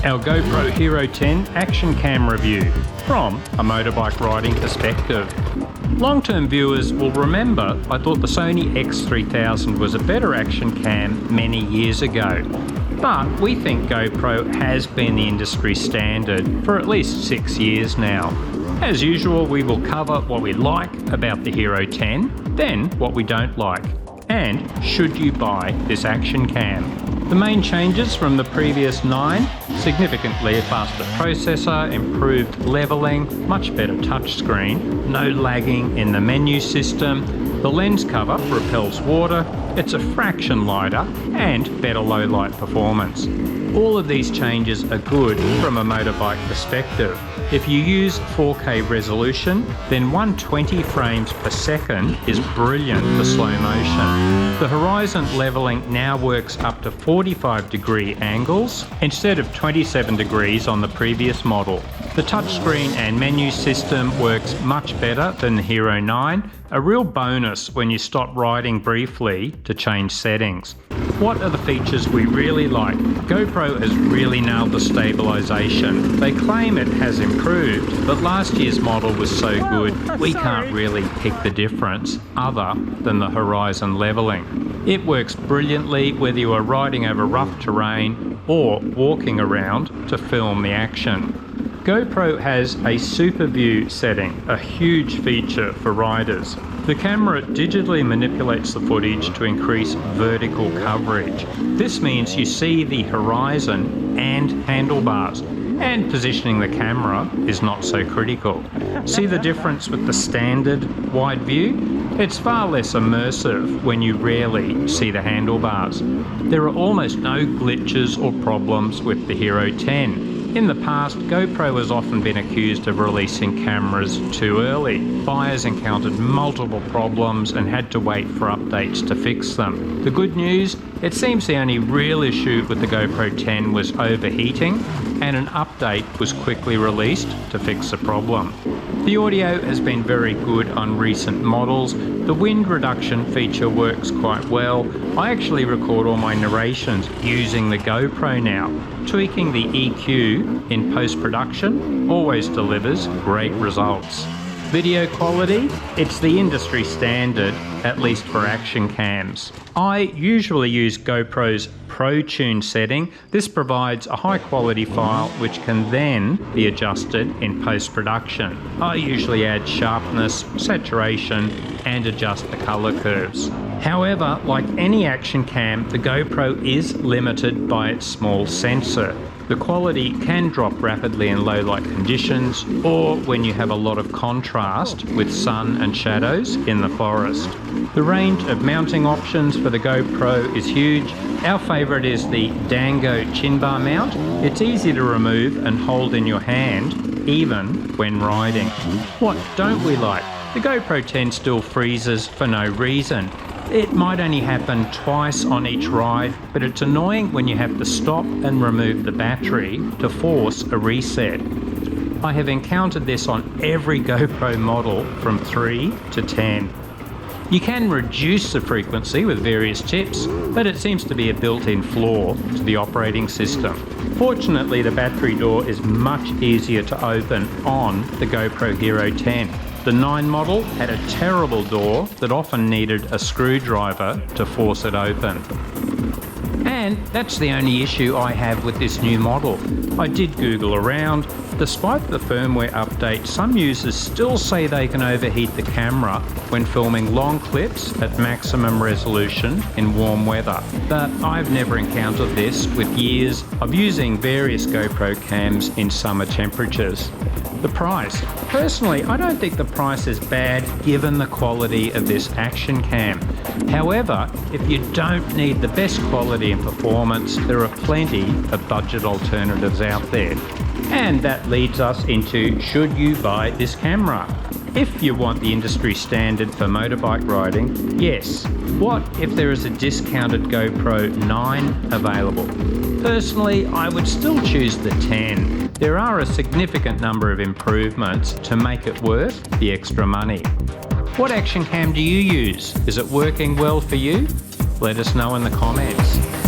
Our GoPro Hero10 action cam review from a motorbike riding perspective. Long-term viewers will remember I thought the Sony X3000 was a better action cam many years ago. But we think GoPro has been the industry standard for at least 6 years now. As usual, we will cover what we like about the Hero10, then what we don't like, and should you buy this action cam. The main changes from the previous 9: significantly faster processor, improved leveling, much better touchscreen, no lagging in the menu system, the lens cover repels water, it's a fraction lighter, and better low light performance. All of these changes are good from a motorbike perspective. If you use 4K resolution, then 120 frames per second is brilliant for slow motion. The horizon leveling now works up to 45-degree angles instead of 27 degrees on the previous model. The touchscreen and menu system works much better than the Hero 9, a real bonus when you stop riding briefly to change settings. What are the features we really like? GoPro has really nailed the stabilisation. They claim it has improved, but last year's model was so good we can't really pick the difference other than the horizon leveling. It works brilliantly whether you are riding over rough terrain or walking around to film the action. GoPro has a super view setting, a huge feature for riders. The camera digitally manipulates the footage to increase vertical coverage. This means you see the horizon and handlebars, and positioning the camera is not so critical. See the difference with the standard wide view? It's far less immersive when you rarely see the handlebars. There are almost no glitches or problems with the Hero 10. In the past, GoPro has often been accused of releasing cameras too early. Buyers encountered multiple problems and had to wait for updates to fix them. The good news, it seems the only real issue with the GoPro 10 was overheating, and an update was quickly released to fix the problem. The audio has been very good on recent models. The wind reduction feature works quite well. I actually record all my narrations using the GoPro now. Tweaking the EQ in post-production always delivers great results. Video quality, it's the industry standard, at least for action cams. I usually use GoPro's Pro Tune setting. This provides a high quality file which can then be adjusted in post-production. I usually add sharpness, saturation, and adjust the color curves. However, like any action cam, the GoPro is limited by its small sensor. The quality can drop rapidly in low light conditions or when you have a lot of contrast with sun and shadows in the forest. The range of mounting options for the GoPro is huge. Our favourite is the Dango chin bar mount. It's easy to remove and hold in your hand, even when riding. What don't we like? The GoPro 10 still freezes for no reason. It might only happen twice on each ride, but it's annoying when you have to stop and remove the battery to force a reset. I have encountered this on every GoPro model from 3 to 10. You can reduce the frequency with various tips, but it seems to be a built-in flaw to the operating system. Fortunately, the battery door is much easier to open on the GoPro Hero 10. The 9 model had a terrible door that often needed a screwdriver to force it open. And that's the only issue I have with this new model. I did Google around. Despite the firmware update, some users still say they can overheat the camera when filming long clips at maximum resolution in warm weather. But I've never encountered this with years of using various GoPro cams in summer temperatures. The price. Personally, I don't think the price is bad given the quality of this action cam. However, if you don't need the best quality and performance, there are plenty of budget alternatives out there. And that leads us into, should you buy this camera? If you want the industry standard for motorbike riding, yes. What if there is a discounted GoPro 9 available? Personally, I would still choose the 10. There are a significant number of improvements to make it worth the extra money. What action cam do you use? Is it working well for you? Let us know in the comments.